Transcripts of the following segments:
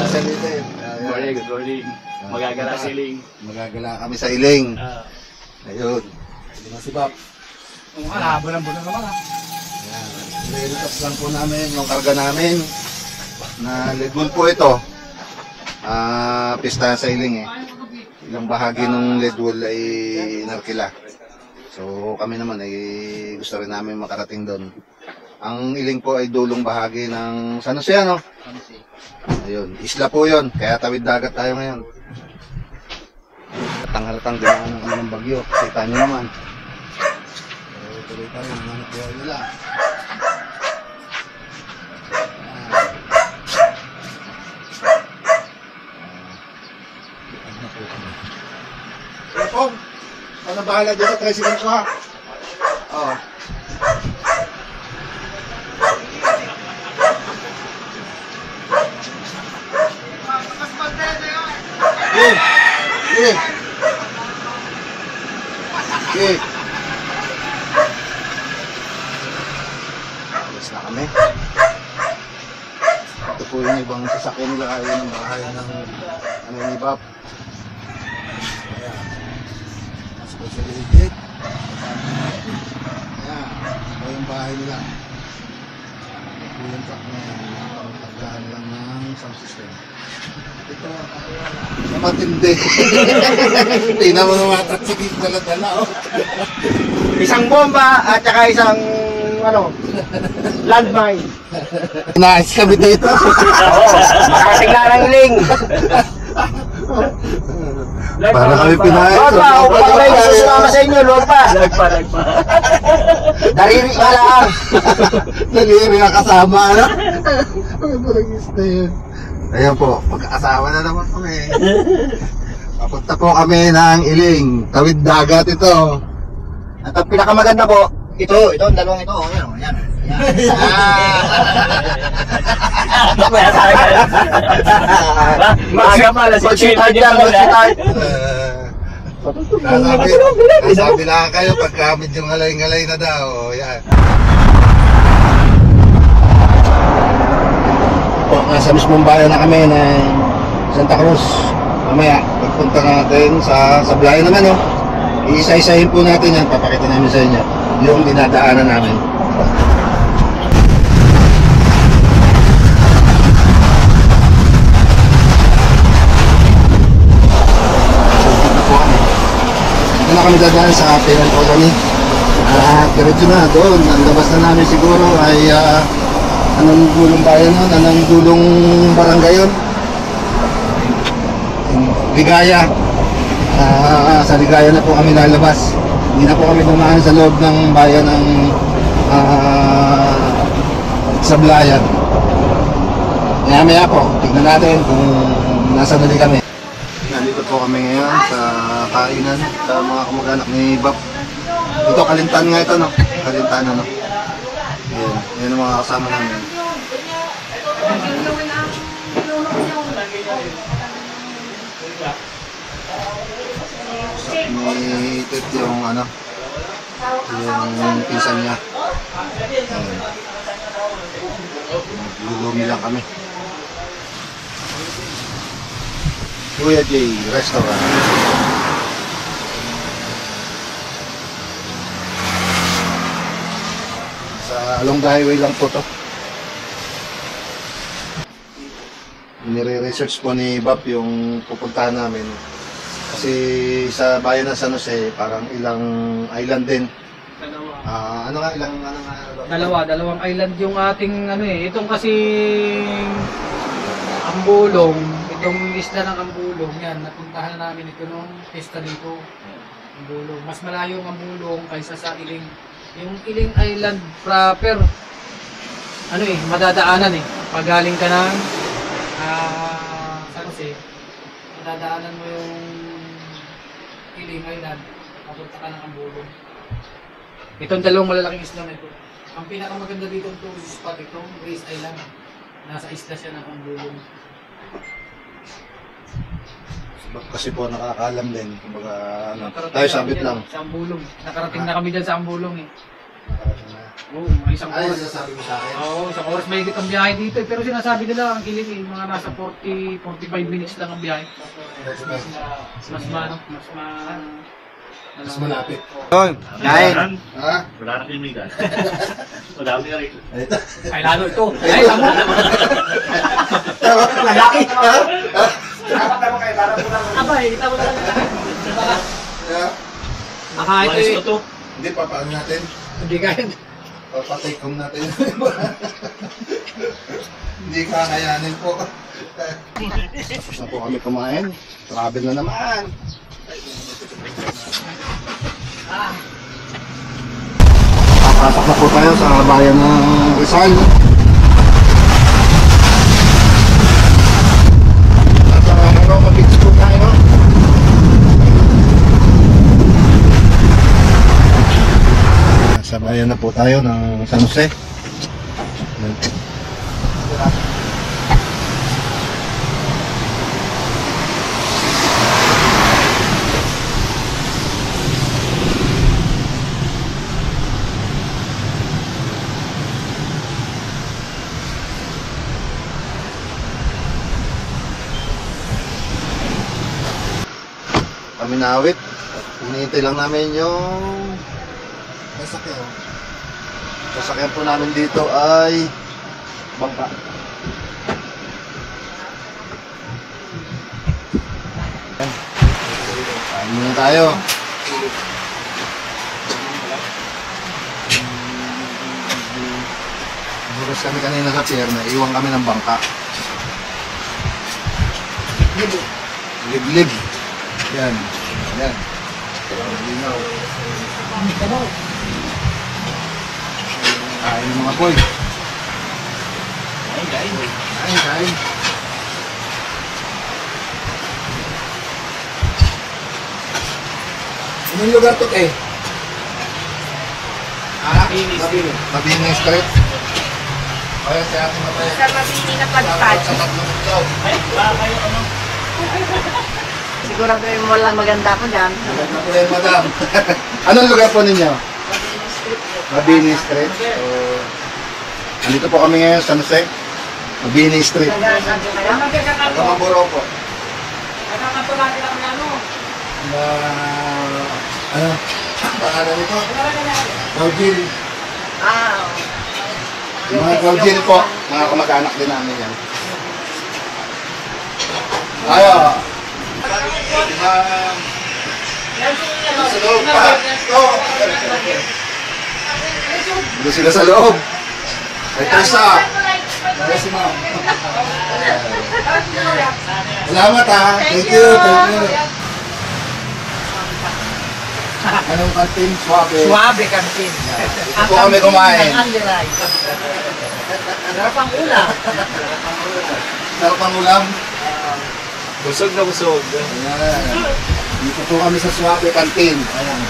Sa Iling. Good morning, good morning. Magagala sa Iling. Magagala kami sa Iling. Ayun. Hindi na si Bob. Bulan-bulan naman ah. Re-retouch lang po namin yung karga namin. Na lead wool po ito. Pista sa Iling eh. Ilang bahagi ng lead wool ay inarkila. So kami naman ay gusto rin namin makarating doon. Ang Iling po ay dulong bahagi ng San Jose, no? Ayun, isla po yun. Kaya tawid dagat tayo ngayon. Tanghalatang dinaan kami ng bagyo. Kita nyo naman. So, tuloy pa rin. Nanganap buhay nila. Pong, ano bahala dyan sa tricycle ko ha? Oo. Okay. Alas na kami. Ito po yung ibang sasakyan nila kaya ng bahay ng ni Bob. Ayan. Especially gate. Ayan. Ito yung bahay nila. Ito po yung truck na yan. Pagdahan lang ng sound system. Ito, matindi. Tingnan mo naman at sige dala-dala. Isang bomba at saka isang landmine. Nice kami dito. Makasigla ng Iling. Para kami pinahit. Huwag pa, upang kayo susumama sa inyo, huwag pa. Lagpa. Dariri ka lang. Naliri ang kasama, ano? Ayan po, magkakasama na naman kami. Papunta po kami ng Iling. Tawid dagat ito. At ang pinakamaganda po, ito, ang dalawang ito. Ayan. Maaga pa, alas 8 dyan. Sabi lang kayo pagka medyo ngalay-ngalay na daw. Yan. Nasa mismong bayan na kami ng Santa Cruz. Mamaya, pagpunta natin sa Sablayan naman, no? Iisa-isahin po natin yan, papakita namin sa inyo yung dinadaanan namin. Dito na kami dadaan sa Penal Colony. Diretso na doon, ang labas na namin siguro ay anong gulong bayan nun? Anong gulong barangay yun? Ligaya. Sa Ligaya na po kami lalabas. Hindi na po kami dumaan sa loob ng bayan ng Sablayan. Maya po, tignan natin kung nasa nali kami. Nandito po kami ngayon sa kainan sa mga kamag-anak ni Bob. Ito, Kalintan nga ito, no? Kalintan, ano? Yan ang mga kasama namin. Ni Tit yung yung pinsan niya. Lulumi lang kami. Kuya J Restaurant. Along the highway lang po to. Nire-research po ni Bob yung pupuntahan namin. Kasi sa bayan ng San Jose, parang ilang island din. Dalawang island yung ating itong kasi Ambulong, itong isla ng Ambulong, yan, napuntahan namin ito nung pista dito. Ambulong, mas malayo ang Ambulong kaysa sa Iling. Yung Iling Island proper, madadaanan pag galing ka ng San Jose, madadaanan mo yung Iling Island, papunta ka ng Ambulong. Itong dalawang malalaking isla na ito. Ang pinakamaganda dito ang tourist spot, itong Grace Island. Nasa isla siya ng Ambulong. Kasi po nakakaalam din, kumbaga tayo sabit lang. Sa Ambulong. Nakarating na kami dyan sa Ambulong . Oo, mga isang Ay, oras. sasabi mo sa akin. Oo, isang oras may ang biyahe dito. Pero sinasabi nila, ang kilig eh, mga nasa 45 minutes lang ang biyahe. Mas Mas malapit. Kain. Ha? Wala na kimigan. Madami ka rin. Ito. Ay, lalo ito. Ay, samo. Lalaki. Abay, kita mo lang. Yeah. Baka ito Malis eh. ko to. Hindi, papaan natin. Hindi kaya. Papatay kong natin. Hindi kakayanin po. Tapos na po kami kumain. Travel na naman. Papasok na po tayo sa bayan ng Rizal. At mag-beach po tayo. Sa bayan na po tayo ng San Jose. Kami nawit. Hinihintay lang namin yung sasakyan. Sasakyan po namin dito ay bangka. Kain muna tayo. Bukas kami kanina sa pier na iwan kami ng bangka. Liblib. Yan. Yan. Linaw. Kain ng mga boy. Kain, kain. Anong lugar to, eh? Mabini. Mabini Street. Kaya si Ate Matay. Sa mabini na padpad. Sa tatlong ito. Ay, wala kayo ano? Siguro kayo mo lang maganda po dyan. Maganda po yan, madam. Anong lugar po ninyo? Mabini Street. So, andito po kami ngayon sa San Jose. Mabini Street. Kamaburo po. Nakakatulad lang na ano. Na, ano? Pangalan nito? Gaugil. Ah, Mga Gaugil po. Mga kamag-anak din namin yan. Ayo. Sa loob pa. Ito. Doon sila sa loob. Ay, Teresa. Ay, si ma'am. Salamat ha. Thank you. Thank you. Anong kantin? Suabe. Suabe kantin. Dito po kami kumain. Sarap ang ulam. Sarap ang ulam. Busog na busog. Ayan. Dito po kami sa Suabe Canteen. Ayan.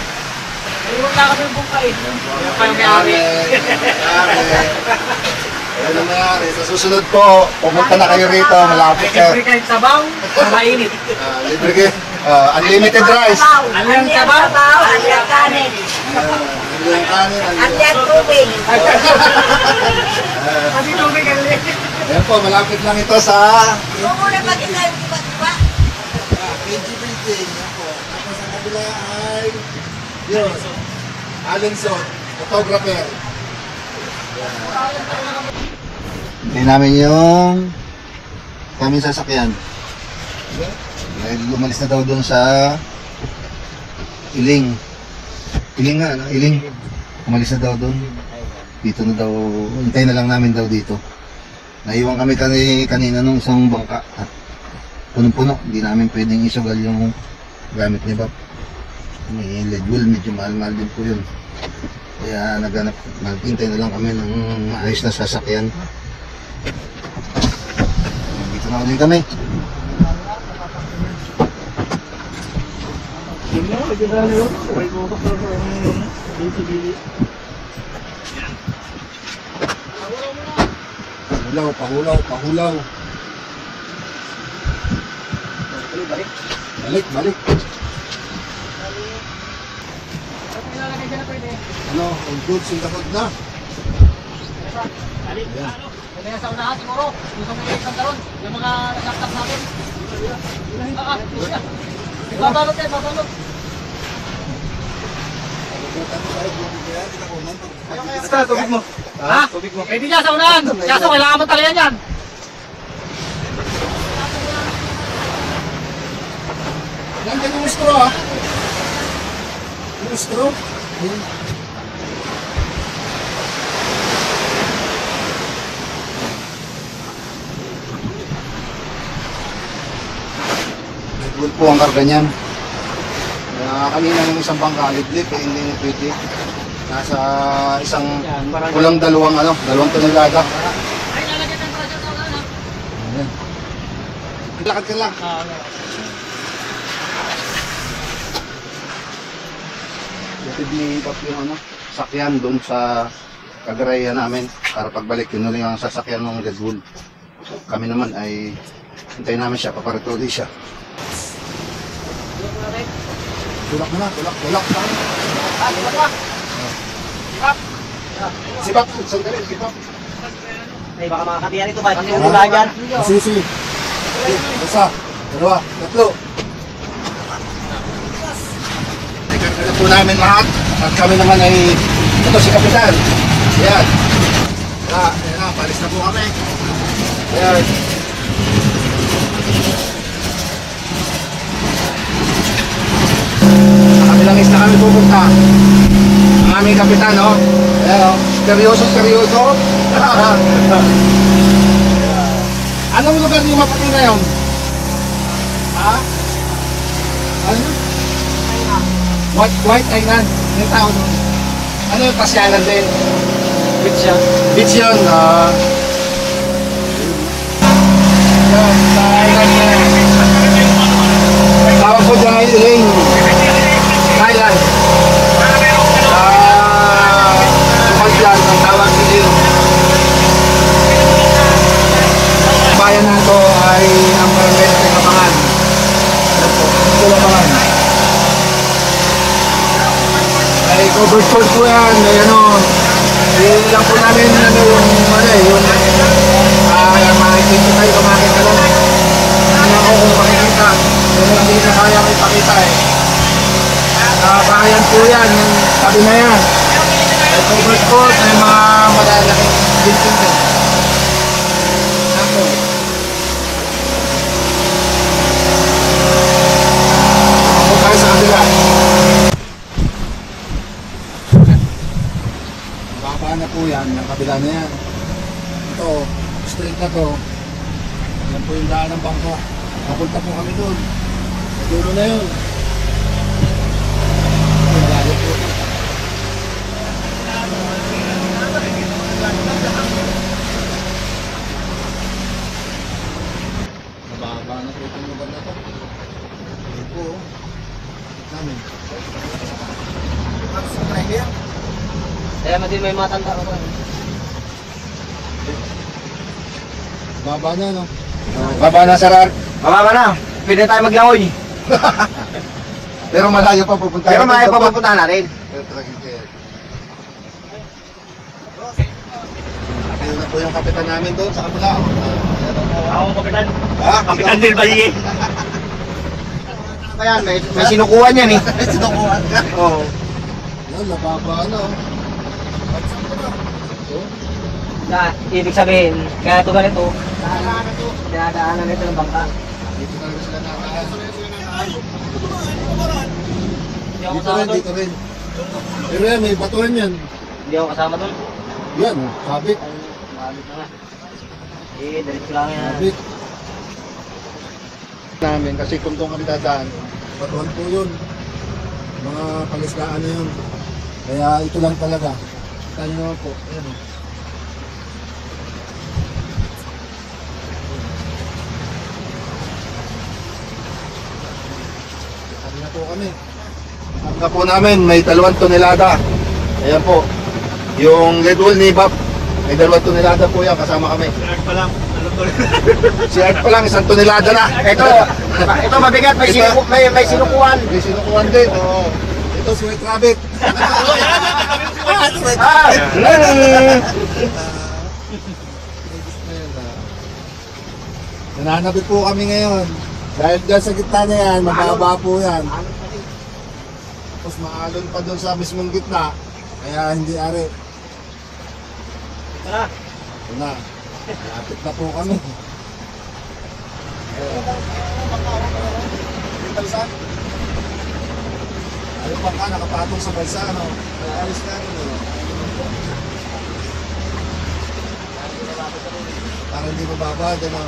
Iwan na kami yung bungkain. Yan pa yung may-ari. Ayan ang mayari. Sa susunod po, pumunta na kayo rito. Malapit Libre ka. kahit sabaw, mainit. Libre kayo. Unlimited rice. Alyang sabaw. Alyang kanin. Unlimited kanin. Alyang tubig. Kasi tubig ang liit. Ayan po, malapit lang ito sa Huwag mo na mag-isa yung iba-iba. KG Printing. Ayan po. Tapos sa kabila ay yun. Alenson. Photographer. Hindi namin yung kami sasakyan. Dahil lumalis na daw doon sa Iling. Iling nga, no? Iling. Umalis na daw doon. Dito na daw, hintay na lang namin daw dito. Naiwan kami kanina nung isang bangka at punong-puno. Hindi namin pwedeng isugal yung gamit ni Bob. May lead wheel, medyo mahal-mahal din po yun. Kaya naghintay na lang kami ng maayos na sasakyan. Dito na ulit kami. Pahulaw. Balik. Ano, all goods in the hood na. Kaya sa unahan siguro, gusto mo yung isang taron, yung mga laptop natin. Babalot yan, babalot. Basta, tubig mo. Ha? Tubig mo. Eh di niya sa unahan. Kaso kailangan mo talayan yan. Nandiyan yung straw ah. Yung straw. Good po ang karga niyan. Kanina ng isang bangka, liblip, eh, hindi na pwede. Nasa isang kulang dalawang tonelada. Ay, lalagyan ng pressure sa unahan. Ayan. Lakad ka lang. Batid ni Pap yung sakyan doon sa kagarayan namin para pagbalik yun ulit ang sasakyan ng Red Bull. Kami naman ay hintayin namin siya, paparetuli siya. Tulak mo na, tulak. Sipap, sandali, sipap. Ay, baka makakatiyan ito ba? Yung mula dyan. Sisi. Isa, dalawa, tatlo. Ikarga po namin lahat. At kami naman ay, ito si Kapitan. Ayan. Ayan na, palis na po kami. Ayan. Sa kabilang isla kami pupunta. Ang aming Kapitan, no? Ayan, o. Seryoso. Anong lugar niyo mapati na yun? Ha? Ano? White Island. Yung tao doon. Ano yung pasyalan din? Beach yun. Yun, sa island na yun. Tawag po dyan ay Elaine Island. Bukod dyan, ang tawag din. Bayan na ito ay ang barangay sa Kapangan. Ito Kapangan. Ay covered court po yan. Ay hindi lang po namin yung makikita tayo kumakita lang. Hindi ako kung makikita. Pero hindi na kaya may pakita eh. Bayan po yan, yung tabi na yan. Ay covered court, may mga malalaking building din. Ako tayo sa kabila. Baba na po yan, yung kabila na yan. Ito, straight na to. Yan po yung daan ng bangka. Napunta po kami doon. Dulo na yun. Malayo po. Mababa na po itong lugar na to. Ayan po. Namin. Kaya mo din may matanda ko ba? Baba na, no? Baba na, Sarar. Mababa na. Pwede tayo maglangoy. Pero malayo pa pupunta. Pero may papupuntahan natin. Ayun na po yung kapitan namin doon sa kabila. Ako, Kapitan. Ha? Kapitan din ba yun? Kaya may sinukuhan yan eh. Sinukuhan ka. Oo. Yan, nababa na. Ibig sabihin, kaya ito ganito. Dinadaanan nito ng bangka. Dito talaga sila nakahan. Hindi ako Dito kasama rin, doon. dito rin. Pero yan, may batuhan yan. Hindi ako kasama doon. Yan, sabit. Malit na nga. Diretso lang yan. Sabit. Namin, kasi kung doon kami dadaan, batuhan po yun. Mga palisdaan na yun. Kaya ito lang talaga. Kaya naman po. Ayan o. Kami na po kami. Ang po namin, may 2 tonelada. Ayan po. Yung Red Bull ni Bob, may 2 tonelada po yan. Kasama kami. Nag pa lang. Ano to? Si Art pa lang, 1 tonelada na. Ito mabigat, may sinukuhan. May sinukuhan din. Oo. Ito, Sweet Rabbit. Sweet Rabbit. Nananabit po kami ngayon. Dahil dyan sa gitna niya yan, mababa po yan. Tapos maalon pa doon sa mismong gitna. Kaya hindi ari. Tara. Ito na. Lapit na po kami. Yung balsa. Ayaw pa ka, nakapatong sa balsa, ano? Kaya alis ka rin, ano? Parang hindi mababa, ano?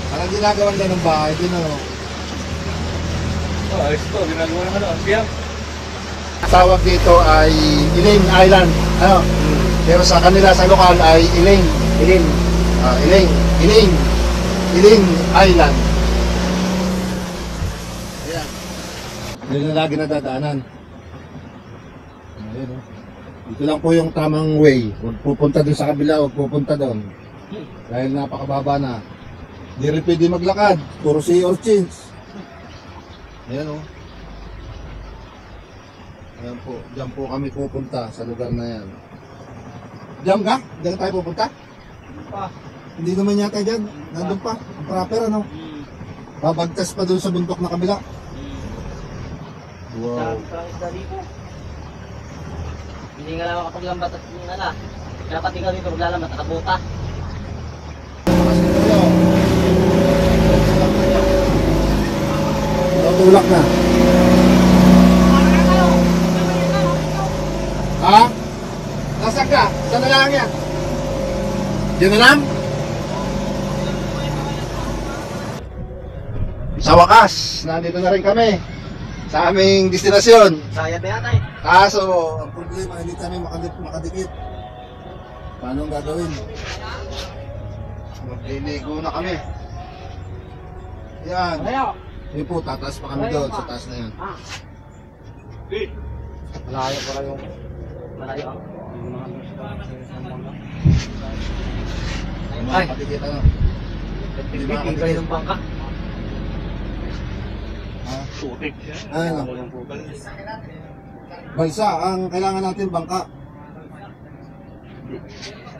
Parang ginagawan lang ng bahay, din, ano? Oh, ito, ginagawa naman ang siyang. Tawag dito ay Iling Island, ano? Pero sa kanila, sa lokal ay Iling. Ilim. Iling Island. Ayan. Yun na lagi nadadaanan. Ayan, oh. Dito lang po yung tamang way. Huwag pupunta doon sa kabila, huwag pupunta doon. Dahil napakababa na. Hindi rin pwede maglakad. Puro sea urchins. Ayan, oh. Ayan po. Diyan po kami pupunta sa lugar na yan. Diyan ka? Diyan tayo pupunta? Pa. Hindi naman yata dyan. Nandun pa. Ang proper, ano? Babagtas pa doon sa bundok na kabila. Wow. Sa isda dito. Hindi nga lang makapaglambat at yung ala. Dapat ikaw dito maglalambat at kabuta. Tulak na. Ha? Nasaan ka? Saan na lang yan? Diyan na lang? Sa wakas, nandito na rin kami sa aming destinasyon. Sayad na yata eh. Kaso, ang problema, hindi kami makadikit. Paano ang gagawin? Magliligo na kami. Yan. Ayaw. Yun po, tataas pa kami doon sa taas na yun. Malayo para yung... Malayo. Yung Ay. mga patikit, ano? Pipipin kayo ng bangka. Ha? Putik. Ano? Balsa, ang kailangan natin bangka.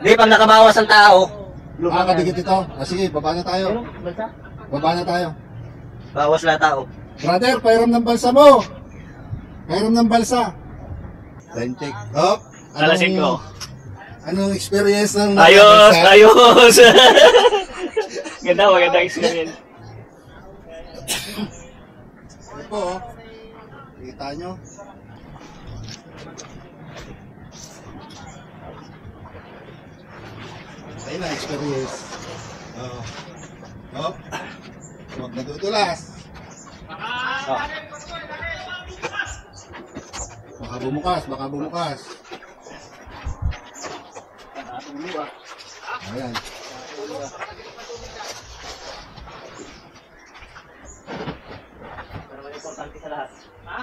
Di, pag nakabawas ang tao. Kadikit ito. Sige, baba na tayo. Balsa? Baba na tayo. Bawas lang tao. Brother, pairam ng balsa mo. Pairam ng balsa. Time check. Oh, Alasing ko. Anong experience ng Ayos, balsa? ayos. Ganda, maganda experience. Ito po, oh. Kita nyo. Ayun na, experience. Oh. Oh. Huwag natutulas. Oh. Baka bumukas, baka bumukas. Ayan. Pero importante sa lahat. Ha?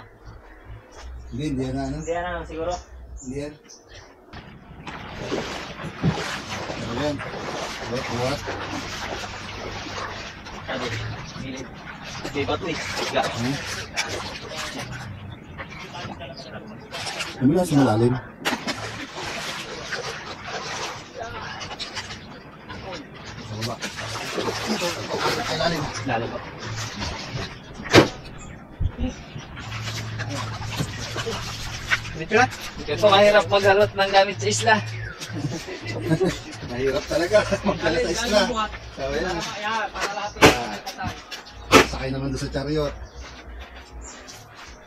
Hindi yan na, ano? Hindi na siguro. Hindi yan. Ayan. Buhat. Sabi. Di ba ito eh? Higa. Mula sa malalim. Sa baba. Sa lalim. Lalo po. Dito na. Ito mahirap magharot ng gamit sa isla. Mahirap talaga magdala sa isla. Sabi yan. Sakay naman doon sa chariot.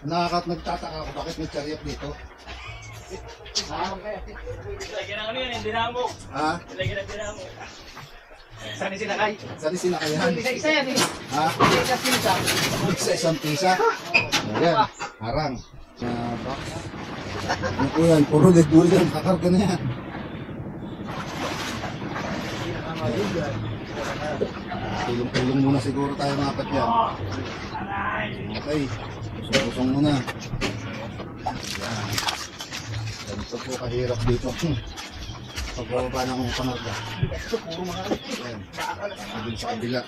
Nagtataka ako bakit may chariot dito. Lagyan ng ano yan, dinamo. Ha? Lagyan ng dinamo. Saan yung sinakay? Saan yung sinakayan? Isa-isa yan eh. Ha? Isa-isa. Isang pisa. Ayan. Harang. Box. Ano po yan? Puro Red Bull yan. Kakarga na yan. Tulong-tulong muna siguro tayo mga yan. Okay. Usong-usong muna. Yan. Ganito po kahirap dito. Pagbaba ng pangarga. Yan. Doon sa kabila.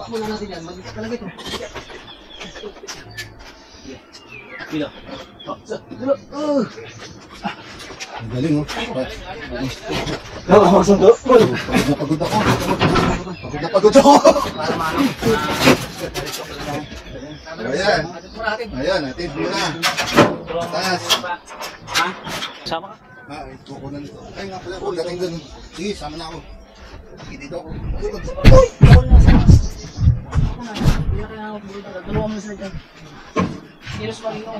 muna natin yan. Mag-isa talaga ito. Dito. Ang galing, oh. Sundo. Pagod ako. Pagod ako. Ayan. Ayan, natin muna. Taas. Sama ka? Ito ko na nito. Ay nga pala ako, dating doon. Sige, sama na ako. Sige, dito ako. Kilos pa rin ako.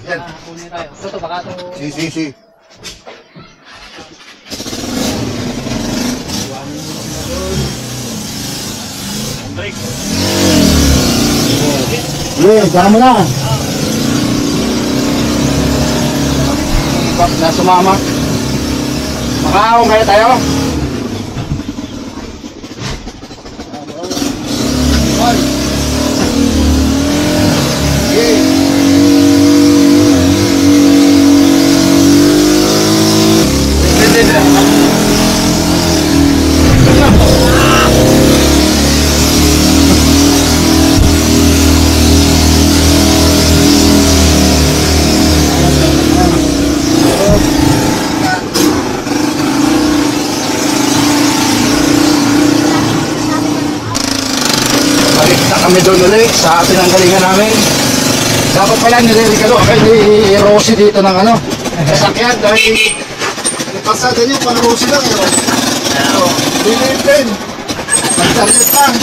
Yan. Kunin tayo. Ito, baka ito. Si. Break. Saka mo na. Na sumama. Makaahon kaya tayo. Balik na kami doon ulit sa pinanggalingan namin. Dapat pala nilirigalo kay ni Rosie dito ng ano, sasakyan dahil pasada niyo pang Rosie lang yun. Bilip din. Magsalit lang.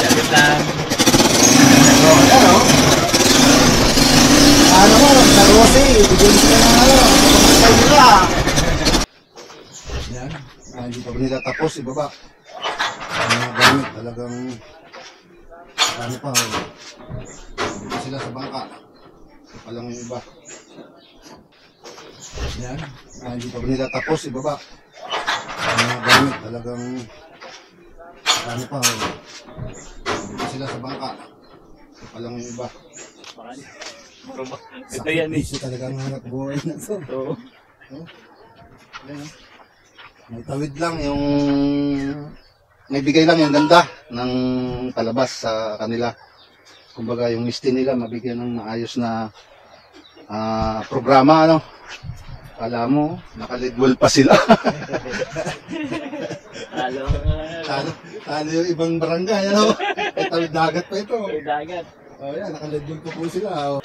Ayan o. Ano mo, sa Rosie, bigyan sila ng ano, pagkakay nila. Yan, hindi pa ba nila tapos, ibaba. Mga gamit talagang ano pa, hindi sila sa bangka. Walang iba. Yan, hindi pa ba nila tapos, ibaba. Mga gamit talagang ano pa, hindi sila sa bangka. Walang iba. Ito yan eh. Sakit talagang hanap buhay na to. Oo. Ayan, may tawid lang yung may bigay lang yung ganda ng palabas sa kanila. Kumbaga yung misti nila mabigyan ng maayos na programa ano. Kala mo naka-lead wall pa sila. Talo yung ibang barangay ano. May tawid dagat pa ito. Dagat. Oh yan, naka-lead wall pa po sila. Oh.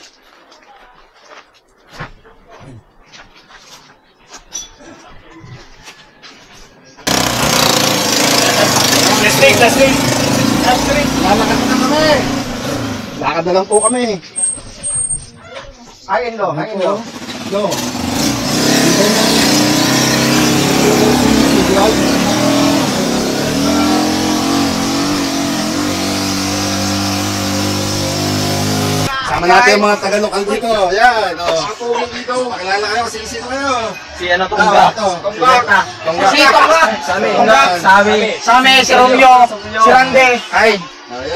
Last week. Lalakad na kami. Lakad na lang po kami. Hangin lo. Go. Sama natin yung mga taga-lokal dito. Yan. Ako dito. Pakilala kayo. Sino kayo? Si ano Tongga? Tonggak. Si Tonggak. Sami. Si Romeo. Si Rande. Ay.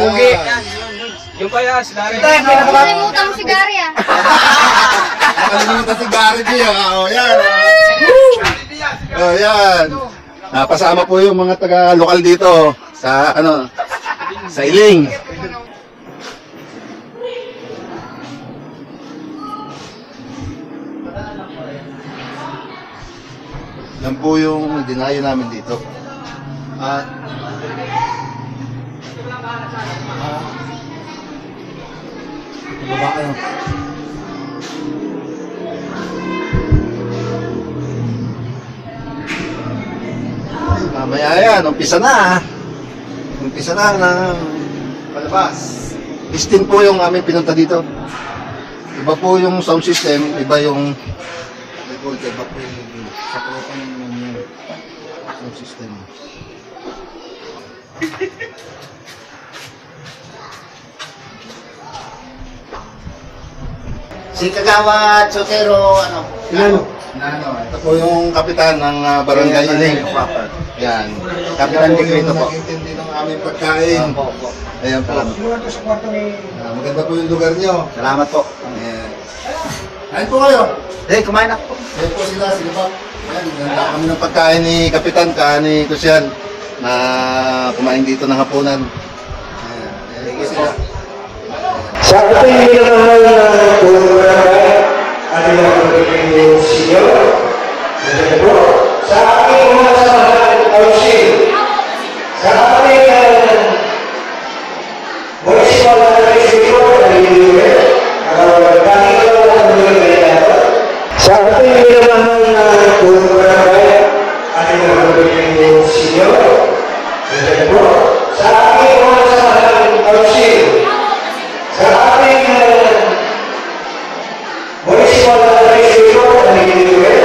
Pugi. Yung kaya, si Dari. Nakalimutan mo si Gary ah. Nakalimutan si Gary G. Yan. Yan. Napasama po yung mga taga-lokal dito sa ano, sa Iling. Yan po yung dinayo namin dito. At baba kayo. Mamaya yan, umpisa na. Umpisa na ng palabas. Istin po yung aming pinunta dito. Iba po yung sound system, iba yung iba po yung sa tropa naman yung sound system. Si Kagawad Sotero, ano? Ito po yung kapitan ng Barangay Iling. Yan. Kapitan Digrito po. Nag-intindi ng aming pagkain. Ayan po. Maganda po yung lugar nyo. Salamat po. Ayan. Kain po kayo. Kumain na po. Ayan po sila, sige po. Ayan, maganda kami ng pagkain ni Kapitan, ni Kusyan, na kumain dito ng hapunan. Ayan. Sa ating minamahal na buong barangay, ating mga pagkakiling sinyo, nandiyan po, sa ating mga samahan council, sa ating municipal administrator na libre, sa ating minamahal na buong barangay, ating mga pagkakiling sinyo, nandiyan po, sa ating mga samahan council, sa ating municipal administrator na libre,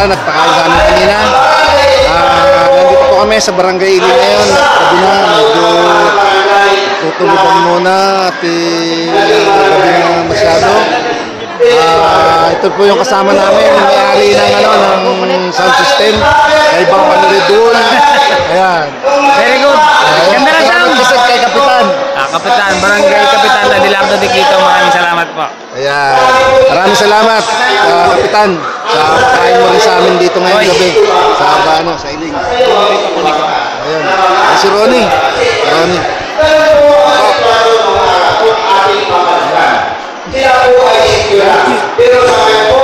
Kapitan at pakain sa amin kanina. Nandito po kami sa Barangay Ili ngayon. Sabi na, medyo tutulugan muna at gabi na masyado. Ito po yung kasama namin, may-ari ng sound system. Kay Bang Panuridul. Ayan. Very good. Ganda ng sound. Salamat kay Kapitan. Kapitan, Barangay Kapitan Adelardo de Quito, maraming salamat po. Ayan. Maraming salamat, Kapitan, sa pagkain mo rin sa amin dito ngayong gabi. Sa Iling. Ayan. Si Ronnie. Sila po ay sigura. Pero sa ngayon po,